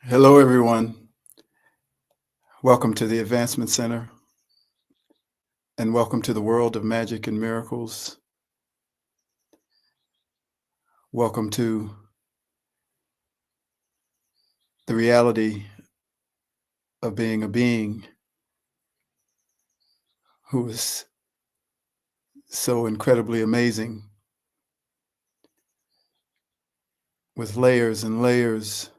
Hello, everyone. Welcome to the Advancement Center and welcome to the world of magic and miracles. Welcome to the reality of being a being who is so incredibly amazing with layers and layers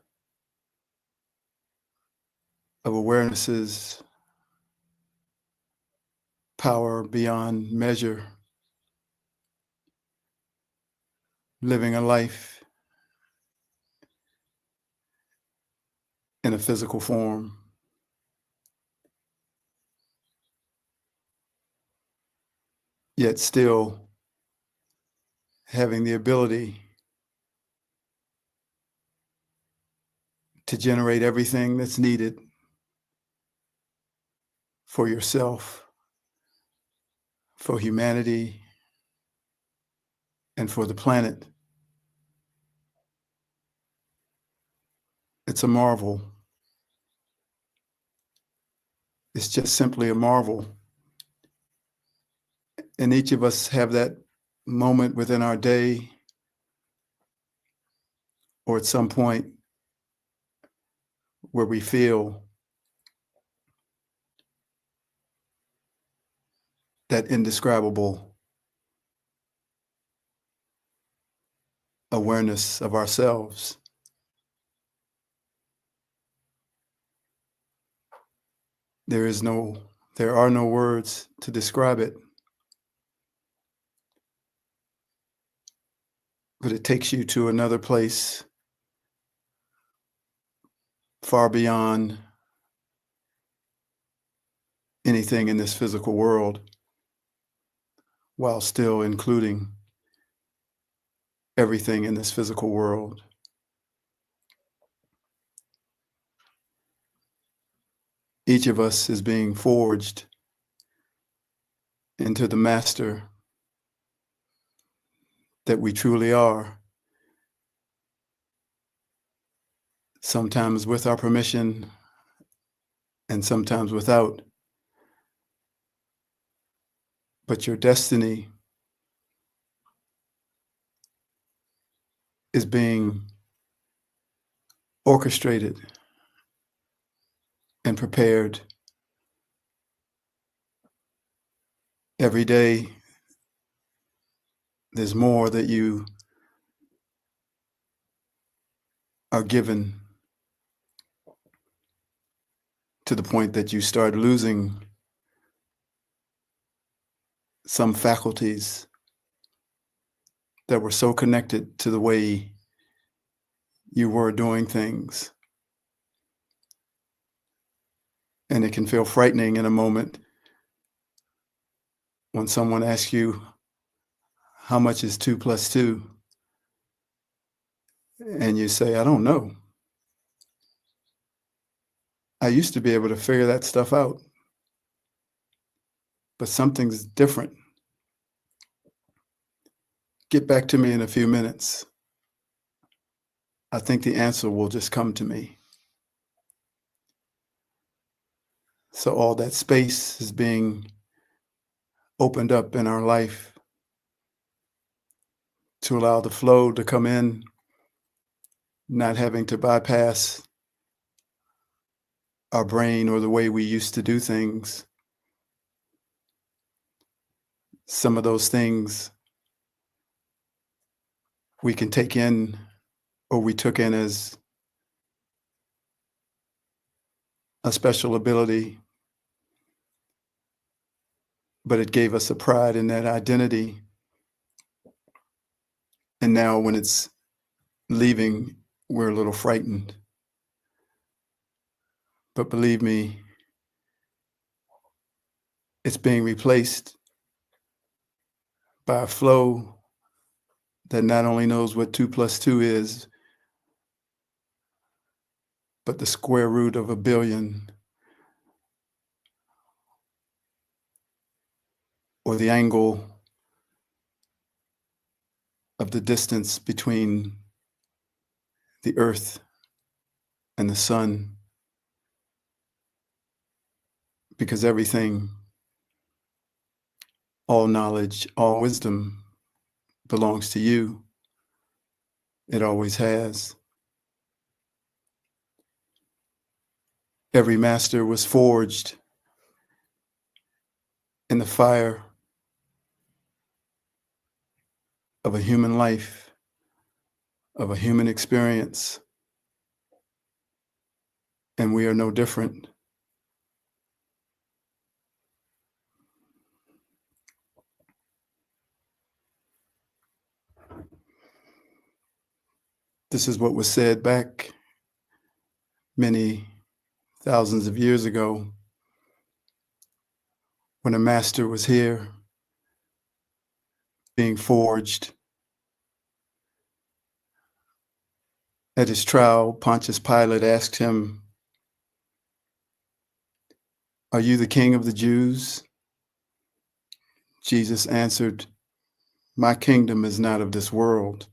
of awarenesses, power beyond measure, living a life in a physical form, yet still having the ability to generate everything that's needed for yourself, for humanity, and for the planet. It's a marvel. It's just simply a marvel. And each of us have that moment within our day or at some point where we feel that indescribable awareness of ourselves. There are no words to describe it, but it takes you to another place far beyond anything in this physical world, while still including everything in this physical world. Each of us is being forged into the master that we truly are, sometimes with our permission and sometimes without. But your destiny is being orchestrated and prepared every day. There's more that you are given, to the point that you start losing some faculties that were so connected to the way you were doing things. And it can feel frightening in a moment when someone asks you, how much is 2 plus 2? And you say, I don't know. I used to be able to figure that stuff out, but something's different. Get back to me in a few minutes. I think the answer will just come to me. So all that space is being opened up in our life to allow the flow to come in, not having to bypass our brain or the way we used to do things. Some of those things we can take in, or we took in as a special ability, but it gave us a pride in that identity. And now when it's leaving, we're a little frightened. But believe me, it's being replaced by a flow that not only knows what 2 plus 2 is, but the square root of 1,000,000,000, or the angle of the distance between the earth and the Son, because everything, all knowledge, all wisdom belongs to you. It always has. Every master was forged in the fire of a human life, of a human experience, and we are no different. This is what was said back many thousands of years ago when a master was here being forged. At his trial, Pontius Pilate asked him, "Are you the king of the Jews?" Jesus answered, "My kingdom is not of this world.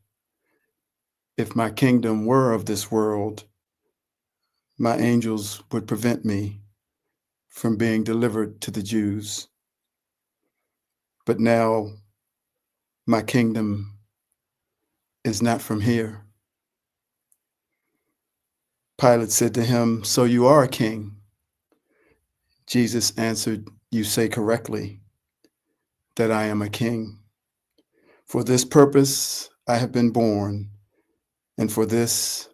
If my kingdom were of this world, my angels would prevent me from being delivered to the Jews. But now my kingdom is not from here." Pilate said to him, "So you are a king?" Jesus answered, "You say correctly that I am a king. For this purpose I have been born, and for this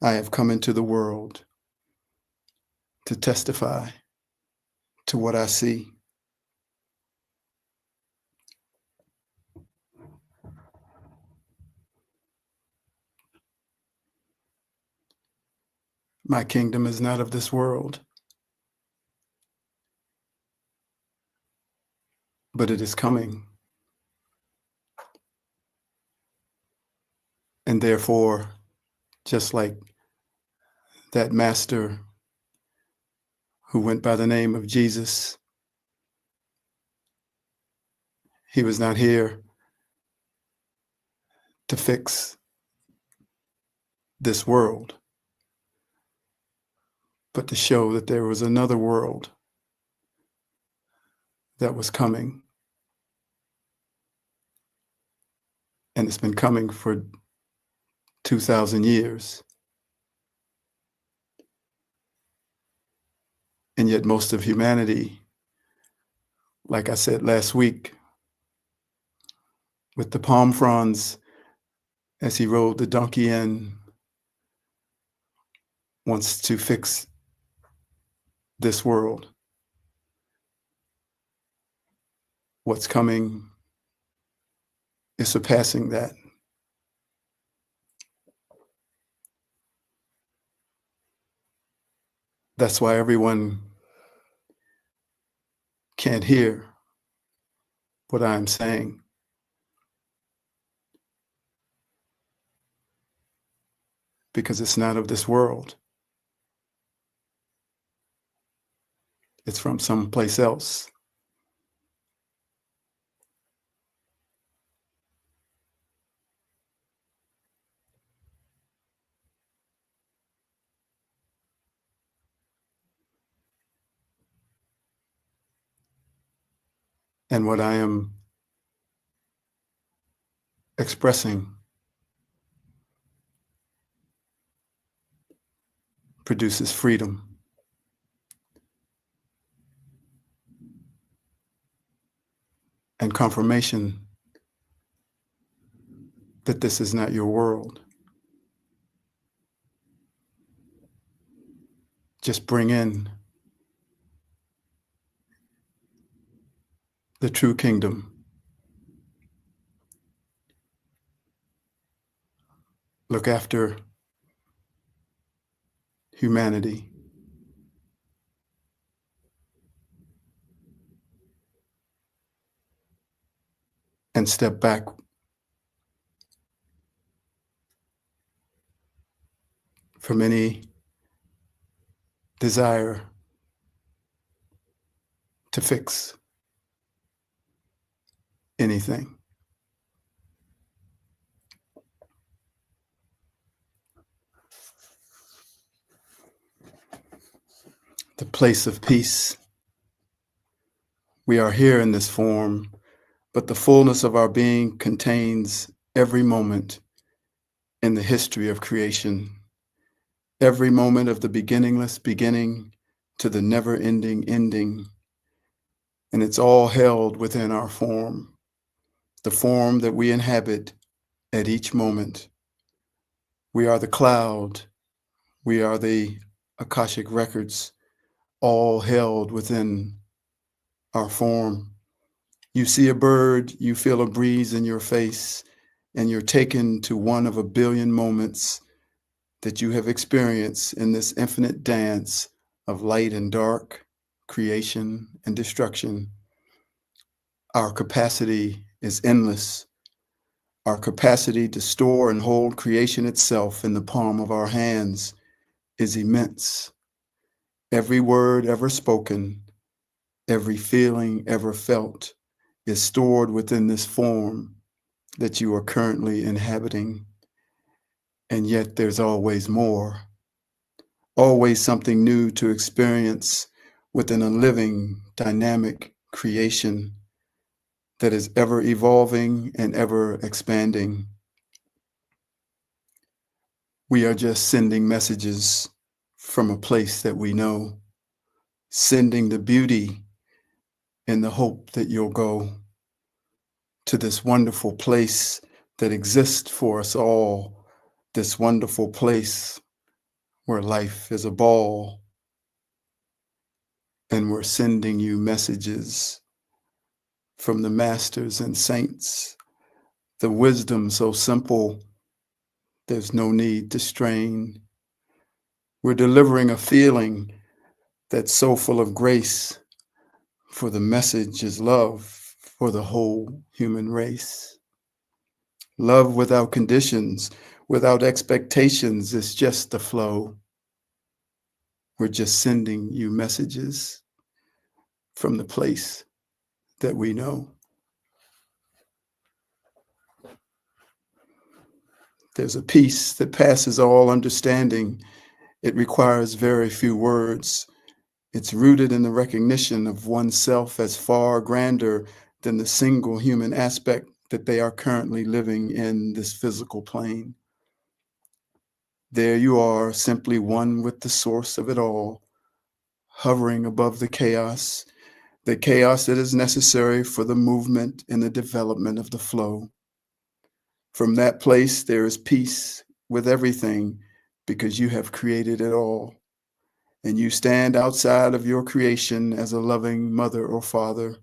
I have come into the world, to testify to what I see." My kingdom is not of this world, but it is coming. And therefore, just like that master who went by the name of Jesus, he was not here to fix this world, but to show that there was another world that was coming. And it's been coming for 2,000 years. And yet most of humanity, like I said last week, with the palm fronds as he rode the donkey in, wants to fix this world. What's coming is surpassing that. That's why everyone can't hear what I'm saying. Because it's not of this world. It's from someplace else. And what I am expressing produces freedom. And confirmation that this is not your world. Just bring in the true kingdom. Look after humanity. And step back from any desire to fix anything. the place of peace. We are here in this form, but the fullness of our being contains every moment in the history of creation, every moment of the beginningless beginning to the never-ending ending, and it's all held within our form, the form that we inhabit at each moment. We are the cloud, we are the Akashic records, all held within our form. You see a bird, you feel a breeze in your face, and you're taken to one of a billion moments that you have experienced in this infinite dance of light and dark, creation and destruction. Our capacity is endless. Our capacity to store and hold creation itself in the palm of our hands is immense. Every word ever spoken, every feeling ever felt is stored within this form that you are currently inhabiting. And yet there's always more, always something new to experience within a living, dynamic creation that is ever evolving and ever expanding. We are just sending messages from a place that we know, sending the beauty in the hope that you'll go to this wonderful place that exists for us all, this wonderful place where life is a ball, and we're sending you messages from the masters and saints, the wisdom so simple, there's no need to strain. We're delivering a feeling that's so full of grace, for the message is love for the whole human race. Love without conditions, without expectations, is just the flow. We're just sending you messages from the place that we know. There's a peace that passes all understanding. It requires very few words. It's rooted in the recognition of oneself as far grander than the single human aspect that they are currently living in this physical plane. There you are, simply one with the source of it all, hovering above the chaos that is necessary for the movement and the development of the flow. From that place, there is peace with everything because you have created it all. And you stand outside of your creation as a loving mother or father.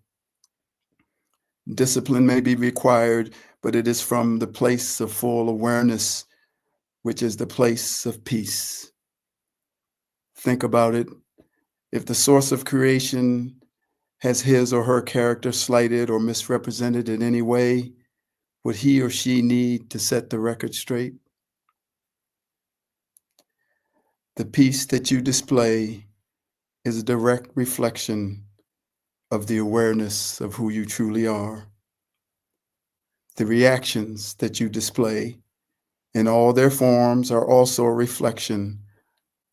Discipline may be required, but it is from the place of full awareness, which is the place of peace. Think about it. If the source of creation has his or her character slighted or misrepresented in any way, would he or she need to set the record straight? The peace that you display is a direct reflection of the awareness of who you truly are. The reactions that you display in all their forms are also a reflection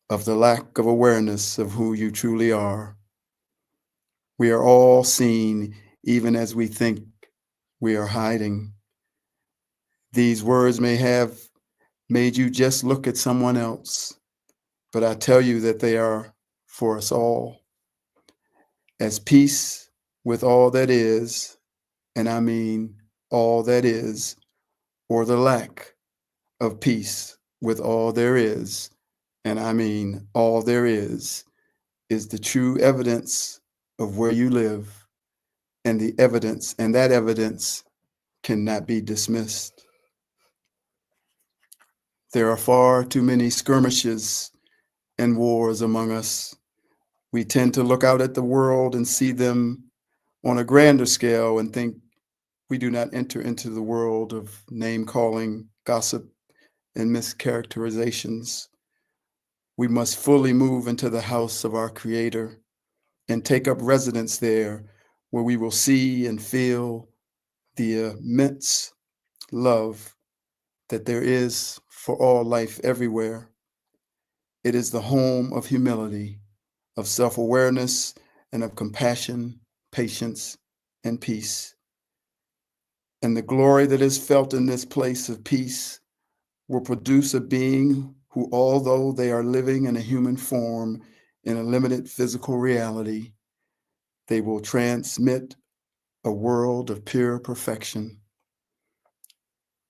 of the lack of awareness of who you truly are. We are all seen even as we think we are hiding. These words may have made you just look at someone else, but I tell you that they are for us all. As peace with all that is, and I mean all that is, or the lack of peace with all there is, and I mean all there is the true evidence of where you live, and that evidence cannot be dismissed. There are far too many skirmishes and wars among us. We tend to look out at the world and see them on a grander scale and think we do not enter into the world of name-calling, gossip, and mischaracterizations. We must fully move into the house of our Creator and take up residence there, where we will see and feel the immense love that there is for all life everywhere. It is the home of humility, of self-awareness and of compassion, patience, and peace. And the glory that is felt in this place of peace will produce a being who, although they are living in a human form in a limited physical reality, they will transmit a world of pure perfection.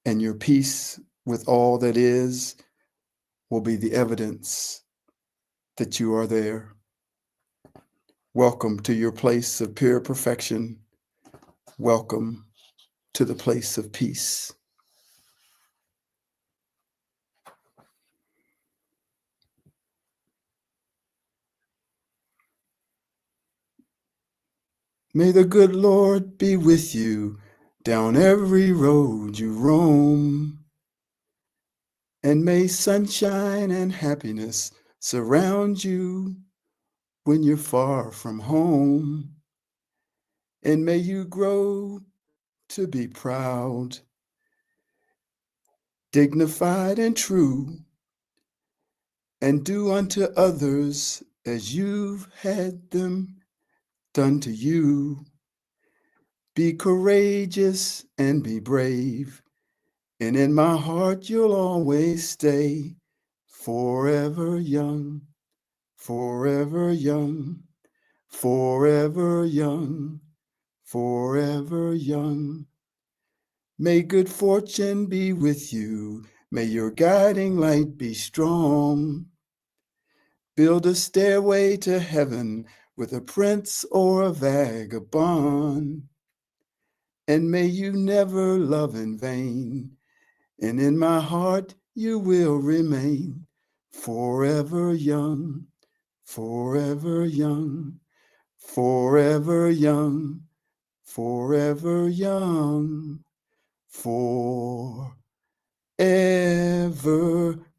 And your peace with all that is will be the evidence that you are there. Welcome to your place of pure perfection. Welcome to the place of peace. May the good Lord be with you down every road you roam. And may sunshine and happiness surround you when you're far from home. And may you grow to be proud, dignified and true, and do unto others as you've had them done to you. Be courageous and be brave, and in my heart you'll always stay, forever young, forever young, forever young, forever young. May good fortune be with you, may your guiding light be strong. Build a stairway to heaven with a prince or a vagabond. And may you never love in vain, and in my heart you will remain, forever young, forever young, forever young, forever young, forever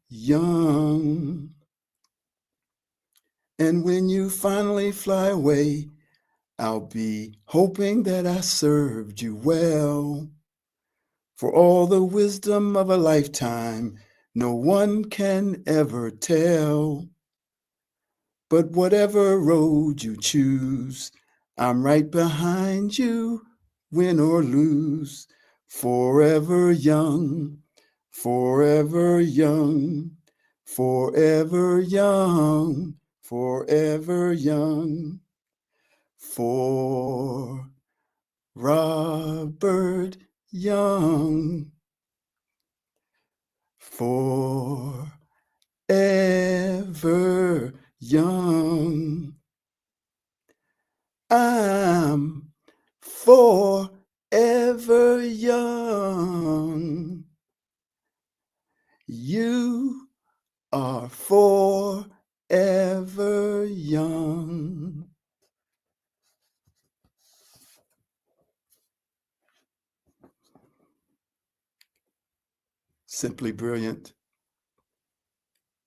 young. And when you finally fly away, I'll be hoping that I served you well. For all the wisdom of a lifetime, no one can ever tell. But whatever road you choose, I'm right behind you, win or lose. Forever young, forever young, forever young, forever young. For Robert Young, forever young. I'm forever young. You are forever young. Simply brilliant.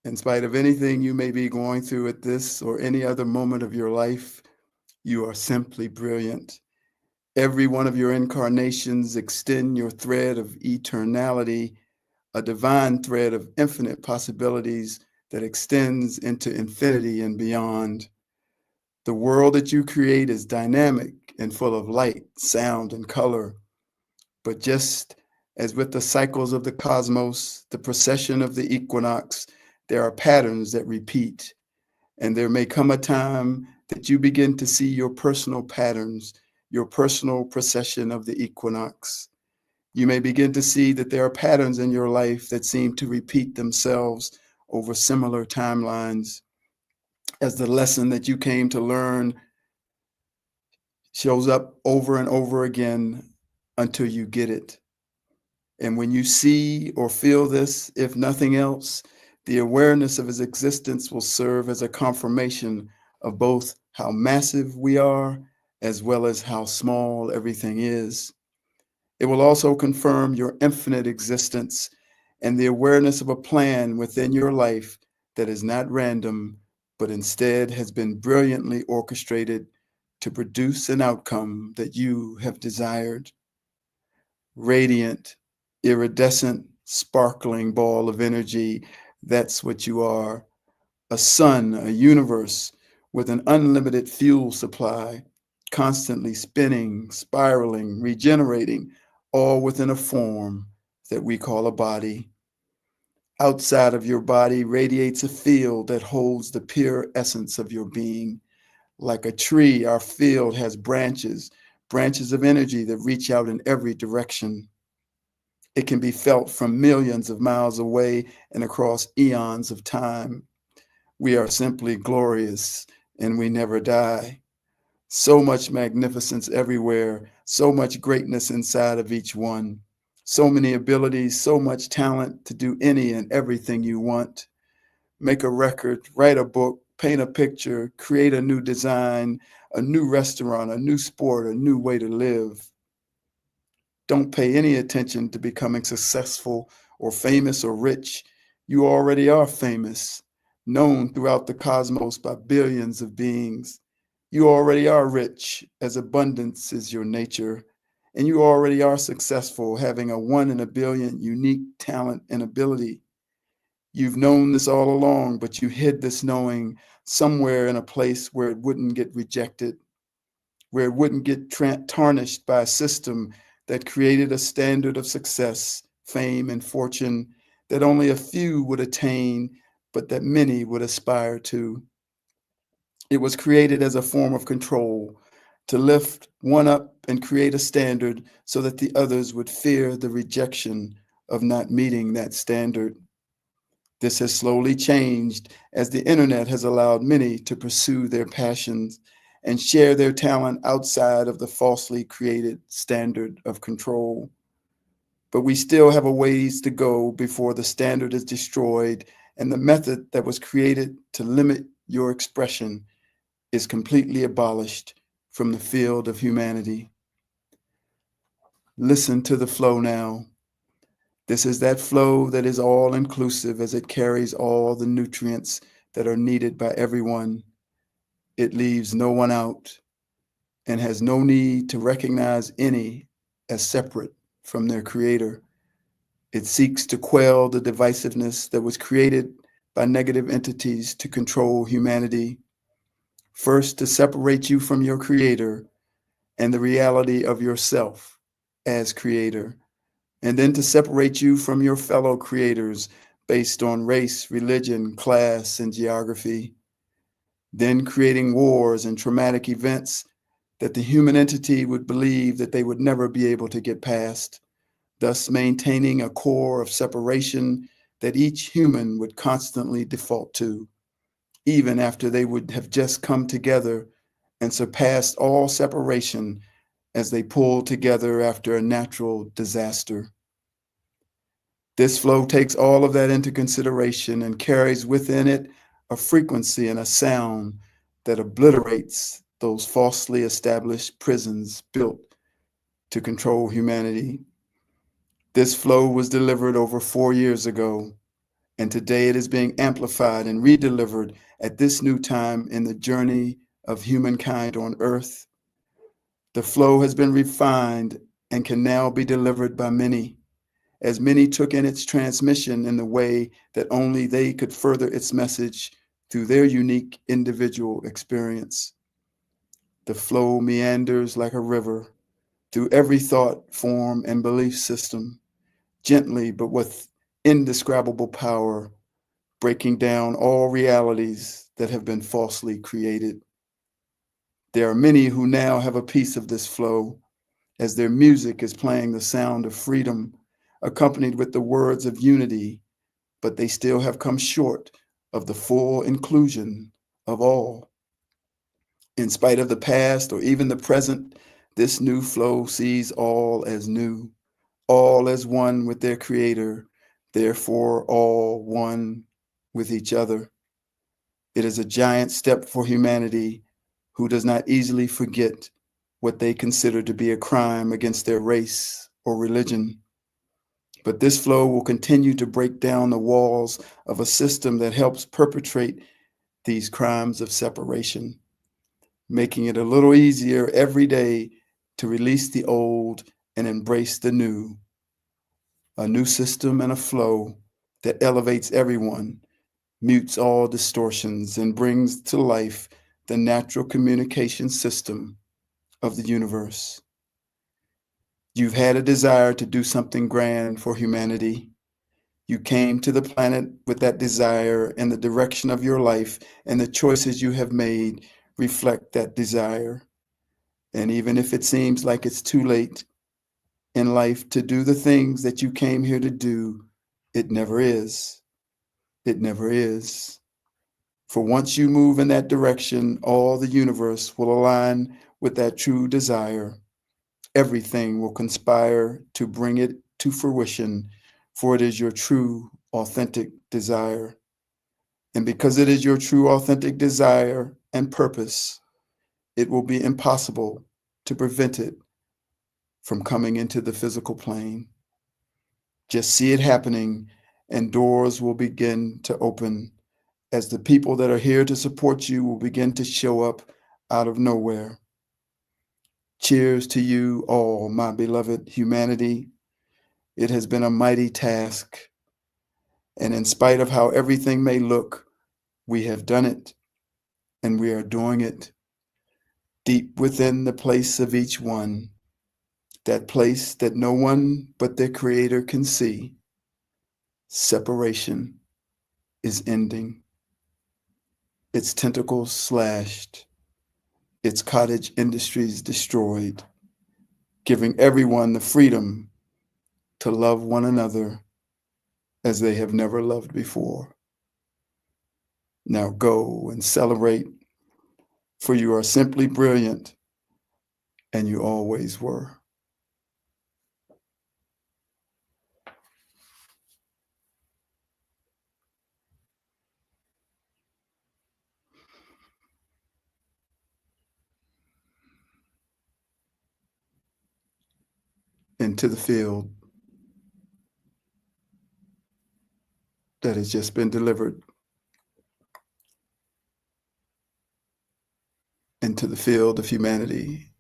In spite of anything you may be going through at this or any other moment of your life, you are simply brilliant. Every one of your incarnations extend your thread of eternality, a divine thread of infinite possibilities that extends into infinity and beyond. The world that you create is dynamic and full of light, sound, and color. But just as with the cycles of the cosmos, the procession of the equinox, there are patterns that repeat. And there may come a time that you begin to see your personal patterns, your personal procession of the equinox. You may begin to see that there are patterns in your life that seem to repeat themselves over similar timelines, as the lesson that you came to learn shows up over and over again until you get it. And when you see or feel this, if nothing else, the awareness of his existence will serve as a confirmation of both how massive we are as well as how small everything is. It will also confirm your infinite existence and the awareness of a plan within your life that is not random, but instead has been brilliantly orchestrated to produce an outcome that you have desired. Radiant, iridescent, sparkling ball of energy, that's what you are. A sun, a universe, with an unlimited fuel supply, constantly spinning, spiraling, regenerating, all within a form that we call a body. Outside of your body radiates a field that holds the pure essence of your being. Like a tree, our field has branches, branches of energy that reach out in every direction. It can be felt from millions of miles away and across eons of time. We are simply glorious and we never die. So much magnificence everywhere, so much greatness inside of each one, so many abilities, so much talent to do any and everything you want. Make a record, write a book, paint a picture, create a new design, a new restaurant, a new sport, a new way to live. Don't pay any attention to becoming successful or famous or rich. You already are famous, known throughout the cosmos by billions of beings. You already are rich, as abundance is your nature. And you already are successful, having a 1 in a billion unique talent and ability. You've known this all along, but you hid this knowing somewhere in a place where it wouldn't get rejected, where it wouldn't get tarnished by a system that created a standard of success, fame, and fortune that only a few would attain, but that many would aspire to. It was created as a form of control, to lift one up and create a standard so that the others would fear the rejection of not meeting that standard. This has slowly changed as the internet has allowed many to pursue their passions and share their talent outside of the falsely created standard of control. But we still have a ways to go before the standard is destroyed and the method that was created to limit your expression is completely abolished from the field of humanity. Listen to the flow now. This is that flow that is all inclusive as it carries all the nutrients that are needed by everyone. It leaves no one out and has no need to recognize any as separate from their creator. It seeks to quell the divisiveness that was created by negative entities to control humanity. First, to separate you from your creator and the reality of yourself as creator, and then to separate you from your fellow creators based on race, religion, class, and geography, then creating wars and traumatic events that the human entity would believe that they would never be able to get past, thus maintaining a core of separation that each human would constantly default to, even after they would have just come together and surpassed all separation as they pulled together after a natural disaster. This flow takes all of that into consideration and carries within it a frequency and a sound that obliterates those falsely established prisons built to control humanity. This flow was delivered over 4 years ago, and today it is being amplified and redelivered at this new time in the journey of humankind on Earth. The flow has been refined and can now be delivered by many, as many took in its transmission in the way that only they could further its message through their unique individual experience. The flow meanders like a river through every thought, form, and belief system, gently but with indescribable power, breaking down all realities that have been falsely created. There are many who now have a piece of this flow, as their music is playing the sound of freedom, accompanied with the words of unity, but they still have come short of the full inclusion of all. In spite of the past or even the present, this new flow sees all as new, all as one with their creator, therefore all one with each other. It is a giant step for humanity who does not easily forget what they consider to be a crime against their race or religion. But this flow will continue to break down the walls of a system that helps perpetrate these crimes of separation, making it a little easier every day to release the old and embrace the new. A new system and a flow that elevates everyone, mutes all distortions, and brings to life the natural communication system of the universe. You've had a desire to do something grand for humanity. You came to the planet with that desire, and the direction of your life and the choices you have made reflect that desire. And even if it seems like it's too late in life to do the things that you came here to do, it never is. It never is. For once you move in that direction, all the universe will align with that true desire. Everything will conspire to bring it to fruition, for it is your true, authentic desire. And because it is your true, authentic desire and purpose, it will be impossible to prevent it from coming into the physical plane. Just see it happening, and doors will begin to open as the people that are here to support you will begin to show up out of nowhere. Cheers to you all, my beloved humanity. It has been a mighty task, and in spite of how everything may look, we have done it, and we are doing it deep within the place of each one, that place that no one but their Creator can see. Separation is ending, its tentacles slashed, its cottage industries destroyed, giving everyone the freedom to love one another as they have never loved before. Now go and celebrate, for you are simply brilliant, and you always were. Into the field that has just been delivered, into the field of humanity,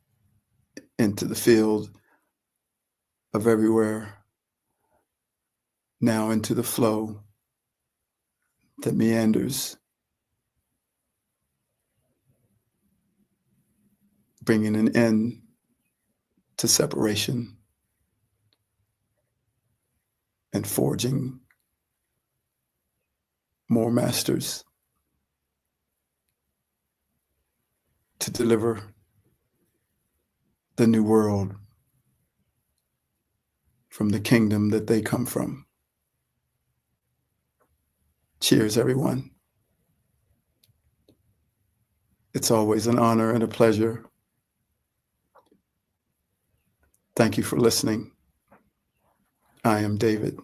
into the field of everywhere, now into the flow that meanders, bringing an end to separation and forging more masters to deliver the new world from the kingdom that they come from. Cheers, everyone. It's always an honor and a pleasure. Thank you for listening. I am David.